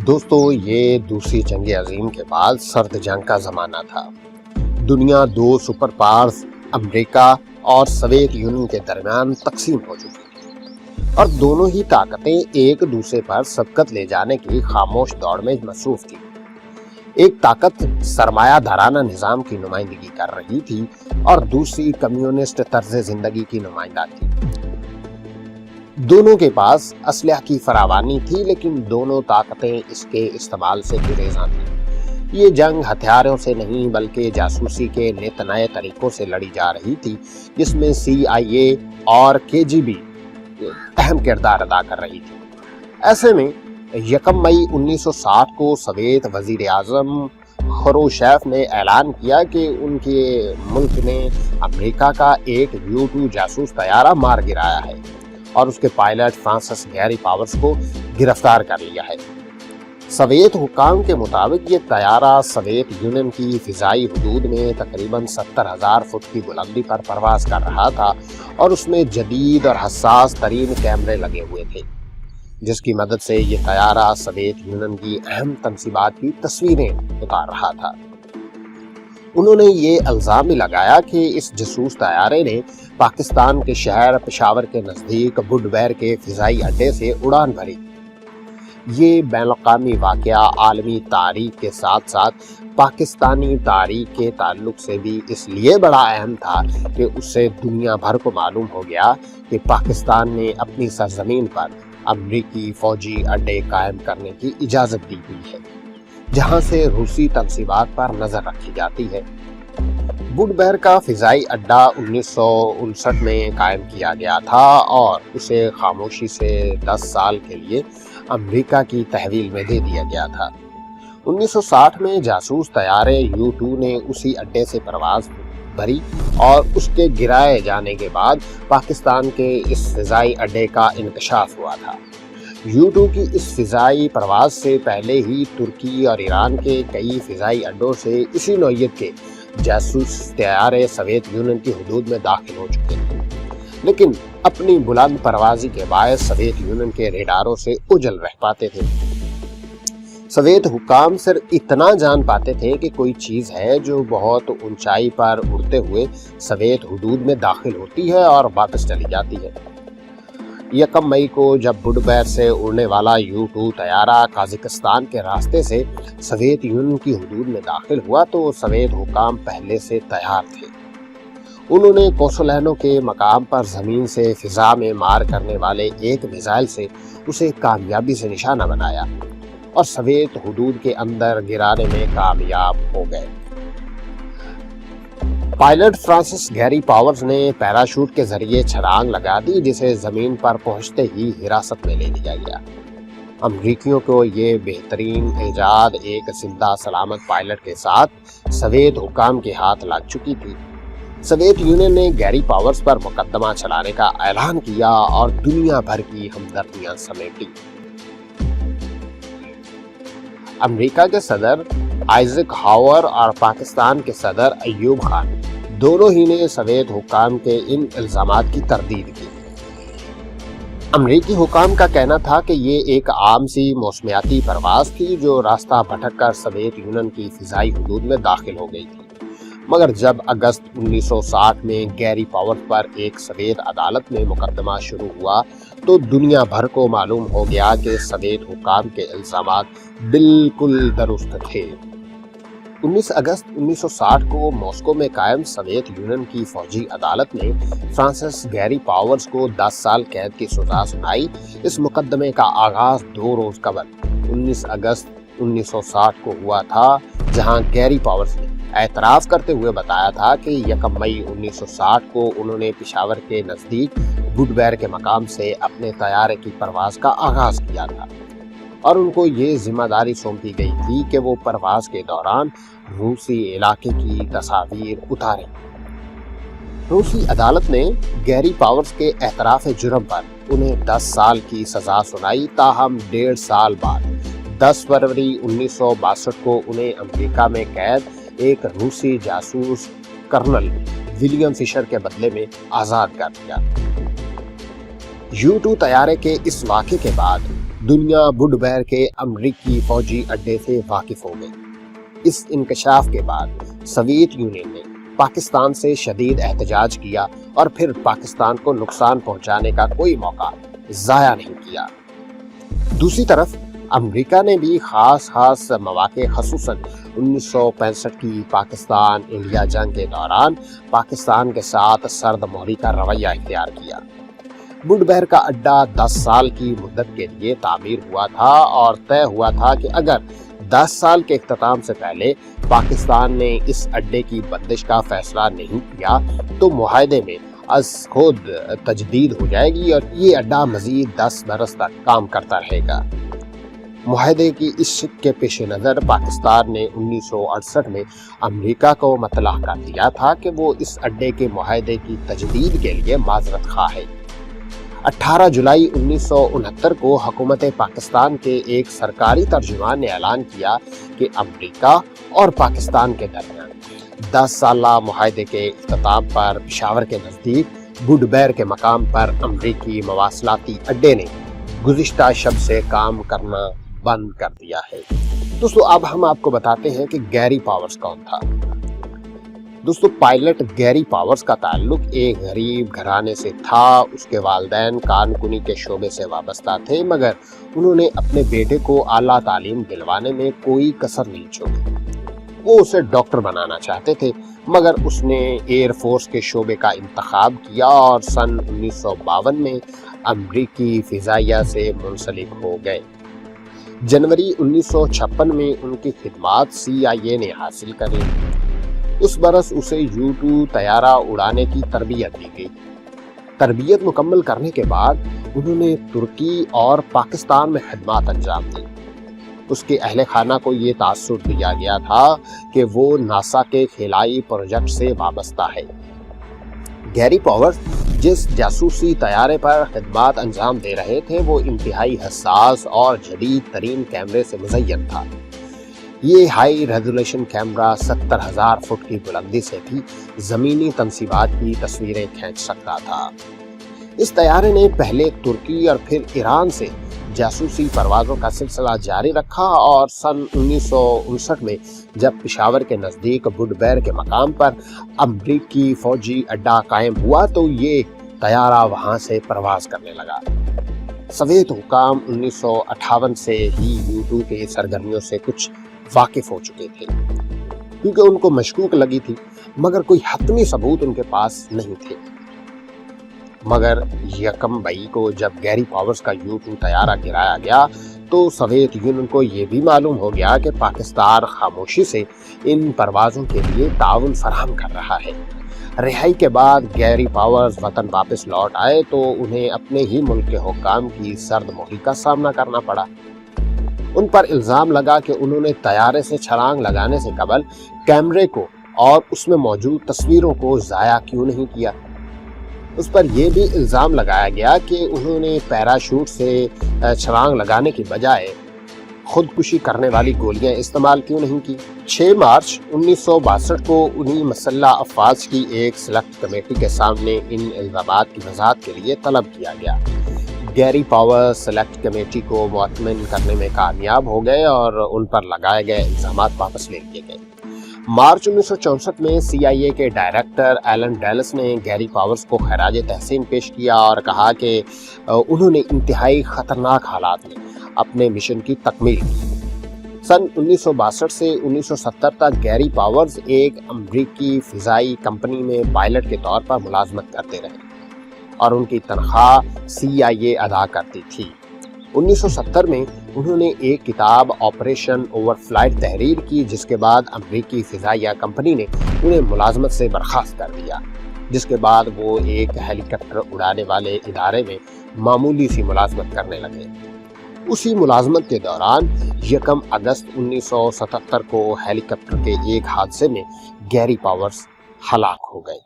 دوستو یہ دوسری جنگ عظیم کے بعد سرد جنگ کا زمانہ تھا۔ دنیا دو سپر پاورز امریکہ اور سوویت یونین کے درمیان تقسیم ہو چکی تھی اور دونوں ہی طاقتیں ایک دوسرے پر سبقت لے جانے کی خاموش دوڑ میں مصروف تھی۔ ایک طاقت سرمایہ دارانہ نظام کی نمائندگی کر رہی تھی اور دوسری کمیونسٹ طرز زندگی کی نمائندہ تھی۔ دونوں کے پاس اسلحہ کی فراوانی تھی، لیکن دونوں طاقتیں اس کے استعمال سے گریزاں تھیں۔ یہ جنگ ہتھیاروں سے نہیں بلکہ جاسوسی کے نت نئے طریقوں سے لڑی جا رہی تھی، جس میں CIA اور KGB اہم کردار ادا کر رہی تھی۔ ایسے میں 1 مئی 1960 کو سوویت وزیر اعظم خروشچیف نے اعلان کیا کہ ان کے ملک نے امریکہ کا ایک U-2 جاسوس طیارہ مار گرایا ہے اور اس کے پائلٹ فرانسس گیری پاورز کو گرفتار کر لیا ہے۔ سوویت حکام کے مطابق یہ طیارہ سوویت یونین کی فضائی حدود میں تقریباً 70,000 فٹ کی بلندی پر پرواز کر رہا تھا اور اس میں جدید اور حساس ترین کیمرے لگے ہوئے تھے، جس کی مدد سے یہ طیارہ سوویت یونین کی اہم تنصیبات کی تصویریں اتار رہا تھا۔ انہوں نے یہ الزام بھی لگایا کہ اس جاسوس طیارے نے پاکستان کے شہر پشاور کے نزدیک بڈبیر کے فضائی اڈے سے اڑان بھری۔ یہ بین الاقوامی واقعہ عالمی تاریخ کے ساتھ ساتھ پاکستانی تاریخ کے تعلق سے بھی اس لیے بڑا اہم تھا کہ اس سے دنیا بھر کو معلوم ہو گیا کہ پاکستان نے اپنی سرزمین پر امریکی فوجی اڈے قائم کرنے کی اجازت دی ہوئی ہے، جہاں سے روسی تنصیبات پر نظر رکھی جاتی ہے۔ بڈبیر کا فضائی اڈا 1959 میں قائم کیا گیا تھا اور اسے خاموشی سے 10 سال کے لیے امریکہ کی تحویل میں دے دیا گیا تھا۔ 1960 میں جاسوس طیارے U-2 نے اسی اڈے سے پرواز بھری اور اس کے گرائے جانے کے بعد پاکستان کے اس فضائی اڈے کا انکشاف ہوا تھا۔ U-2 کی اس فضائی پرواز سے پہلے ہی ترکی اور ایران کے کئی فضائی اڈوں سے اسی نوعیت کے جاسوس طیارے سوویت یونین کی حدود میں داخل ہو چکے تھے، لیکن اپنی بلند پروازی کے باعث سوویت یونین کے ریڈاروں سے اوجھل رہ پاتے تھے۔ سوویت حکام صرف اتنا جان پاتے تھے کہ کوئی چیز ہے جو بہت اونچائی پر اڑتے ہوئے سوویت حدود میں داخل ہوتی ہے اور واپس چلی جاتی ہے۔ 1 مئی کو جب بڈبیر سے اڑنے والا U-2 طیارہ قازقستان کے راستے سے سوویت یونین کی حدود میں داخل ہوا تو سوویت حکام پہلے سے تیار تھے۔ انہوں نے کوسولینو کے مقام پر زمین سے فضا میں مار کرنے والے ایک میزائل سے اسے کامیابی سے نشانہ بنایا اور سوویت حدود کے اندر گرانے میں کامیاب ہو گئے۔ پائلٹ فرانسس گیری پاورز نے پیراشوٹ کے ذریعے چھلانگ لگا دی، جسے زمین پر پہنچتے ہی حراست میں لے لیا گیا۔ امریکیوں کو یہ بہترین ایجاد ایک زندہ سلامت پائلٹ کے ساتھ سوویت حکام کے ہاتھ لگ چکی تھی۔ سوویت یونین نے گیری پاورز پر مقدمہ چلانے کا اعلان کیا اور دنیا بھر کی ہمدردیاں سمیٹی۔ امریکہ کے صدر آئزک ہاور اور پاکستان کے صدر ایوب خان دونوں ہی نے سوویت حکام کے ان الزامات کی تردید کی۔ امریکی حکام کا کہنا تھا کہ یہ ایک عام سی موسمیاتی پرواز تھی جو راستہ بھٹک کر سوویت یونین کی فضائی حدود میں داخل ہو گئی تھی، مگر جب اگست 1960 میں گیری پاورز پر ایک سوویت عدالت میں مقدمہ شروع ہوا تو دنیا بھر کو معلوم ہو گیا کہ سوویت حکام کے الزامات بالکل درست تھے۔ 19 اگست 1960 کو ماسکو میں قائم سوویت یونین کی فوجی عدالت نے فرانسس گیری پاورز کو 10 سال قید کی سزا سنائی۔ اس مقدمے کا آغاز 2 روز قبل 19 اگست 1960 کو ہوا تھا، جہاں گیری پاورز نے اعتراف کرتے ہوئے بتایا تھا کہ 1 مئی 1960 کو انہوں نے پشاور کے نزدیک بڈبیر کے مقام سے اپنے طیارے کی پرواز کا آغاز کیا تھا اور ان کو یہ ذمہ داری سونپی گئی تھی کہ وہ پرواز کے دوران روسی علاقے کی تصاویر اتاریں۔ روسی عدالت نے گیری پاورز کے اعتراف جرم پر انہیں 10 سال کی سزا سنائی، تاہم 1.5 سال بعد 10 فروری 1962 کو انہیں امریکہ میں قید ایک روسی جاسوس کرنل ولیم فشر کے بدلے میں آزاد کر دیا۔ U-2 طیارے کے اس واقعے کے بعد دنیا وڈبیر کے امریکی فوجی اڈے سے واقف ہو گئی۔ اس انکشاف کے بعد سوویت یونین نے پاکستان سے شدید احتجاج کیا اور پھر پاکستان کو نقصان پہنچانے کا کوئی موقع ضائع نہیں کیا۔ دوسری طرف امریکہ نے بھی خاص مواقع، خصوصاً 1965 کی پاکستان انڈیا جنگ کے دوران پاکستان کے ساتھ سرد مہری کا رویہ اختیار کیا۔ وڈبیر کا اڈا 10 سال کی مدت کے لیے تعمیر ہوا تھا اور طے ہوا تھا کہ اگر 10 سال کے اختتام سے پہلے پاکستان نے اس اڈے کی بندش کا فیصلہ نہیں کیا تو معاہدے میں از خود تجدید ہو جائے گی اور یہ اڈا مزید 10 برس تک کام کرتا رہے گا۔ معاہدے کی اس شک کے پیش نظر پاکستان نے 1968 میں امریکہ کو مطلع کر دیا تھا کہ وہ اس اڈے کے معاہدے کی تجدید کے لیے معذرت خواہ ہے۔ 18 جولائی 1969 کو حکومت پاکستان کے ایک سرکاری ترجمان نے اعلان کیا کہ امریکہ اور پاکستان کے درمیان 10 سالہ معاہدے کے اختتام پر پشاور کے نزدیک وڈبیر کے مقام پر امریکی مواصلاتی اڈے نے گزشتہ شب سے کام کرنا بند کر دیا ہے۔ دوستو اب ہم آپ کو بتاتے ہیں کہ گیری پاورز کون تھا۔ دوستو پائلٹ گیری پاورز کا تعلق ایک غریب گھرانے سے تھا۔ اس کے والدین کان کنی کے شعبے سے وابستہ تھے، مگر انہوں نے اپنے بیٹے کو اعلیٰ تعلیم دلوانے میں کوئی کسر نہیں چھوڑی۔ وہ اسے ڈاکٹر بنانا چاہتے تھے، مگر اس نے ایئر فورس کے شعبے کا انتخاب کیا اور سن 1952 میں امریکی فضائیہ سے منسلک ہو گئے۔ جنوری 1956 میں ان کی خدمات CIA نے حاصل کری۔ اس برس اسے U-2 طیارہ اڑانے کی تربیت دی گئی۔ تربیت مکمل کرنے کے بعد انہوں نے ترکی اور پاکستان میں خدمات انجام دی۔ اس کے اہل خانہ کو یہ تاثر دیا گیا تھا کہ وہ ناسا کے خلائی پروجیکٹ سے وابستہ ہے۔ گیری پاورز جس جاسوسی طیارے پر خدمات انجام دے رہے تھے وہ انتہائی حساس اور جدید ترین کیمرے سے مزین تھا۔ یہ ہائی ریزولوشن کیمرہ 70,000 فٹ کی بلندی سے بھی زمینی تنصیبات کی تصویریں کھینچ سکتا تھا۔ اس طیارے نے پہلے ترکی اور پھر ایران سے جاسوسی پروازوں کا سلسلہ جاری رکھا اور سن 1959 میں جب پشاور کے نزدیک وڈبیر کے مقام پر امریکی فوجی اڈا قائم ہوا تو یہ طیارہ وہاں سے پرواز کرنے لگا۔ سوویت حکام 1958 سے ہی U-2 کے سرگرمیوں سے کچھ واقف ہو چکے تھے، کیونکہ ان کو مشکوک لگی تھی، مگر کوئی حتمی ثبوت ان کے پاس نہیں تھے۔ مگر 1 مئی کو جب گیری پاورز کا U-2 طیارہ گرایا گیا تو سوویت یونین کو یہ بھی معلوم ہو گیا کہ پاکستان خاموشی سے ان پروازوں کے لیے تعاون فراہم کر رہا ہے۔ رہائی کے بعد گیری پاورز وطن واپس لوٹ آئے تو انہیں اپنے ہی ملک کے حکام کی سرد مہری کا سامنا کرنا پڑا۔ ان پر الزام لگا کہ انہوں نے طیارے سے چھلانگ لگانے سے قبل کیمرے کو اور اس میں موجود تصویروں کو ضائع کیوں نہیں کیا۔ اس پر یہ بھی الزام لگایا گیا کہ انہوں نے پیراشوٹ سے چھلانگ لگانے کی بجائے خودکشی کرنے والی گولیاں استعمال کیوں نہیں کی۔ 6 مارچ 1962 کو انہی مسلح افواج کی ایک سلیکٹ کمیٹی کے سامنے ان الزامات کی وضاحت کے لیے طلب کیا گیا۔ گیری پاورز سلیکٹ کمیٹی کو مطمئن کرنے میں کامیاب ہو گئے اور ان پر لگائے گئے الزامات واپس لے لیے گئے۔ مارچ 1964 میں CIA کے ڈائریکٹر ایلن ڈیلس نے گیری پاورز کو خراج تحسین پیش کیا اور کہا کہ انہوں نے انتہائی خطرناک حالات میں اپنے مشن کی تکمیل کی۔ سن 1962 سے 1970 تک گیری پاورز ایک امریکی فضائی کمپنی میں پائلٹ کے طور پر ملازمت کرتے رہے اور ان کی تنخواہ CIA ادا کرتی تھی۔ 1970 میں انہوں نے ایک کتاب آپریشن اوور فلائٹ تحریر کی، جس کے بعد امریکی فضائیہ کمپنی نے انہیں ملازمت سے برخاست کر دیا، جس کے بعد وہ ایک ہیلی کاپٹر اڑانے والے ادارے میں معمولی سی ملازمت کرنے لگے۔ اسی ملازمت کے دوران 1 اگست 1977 کو ہیلی کاپٹر کے ایک حادثے میں گیری پاورز ہلاک ہو گئے۔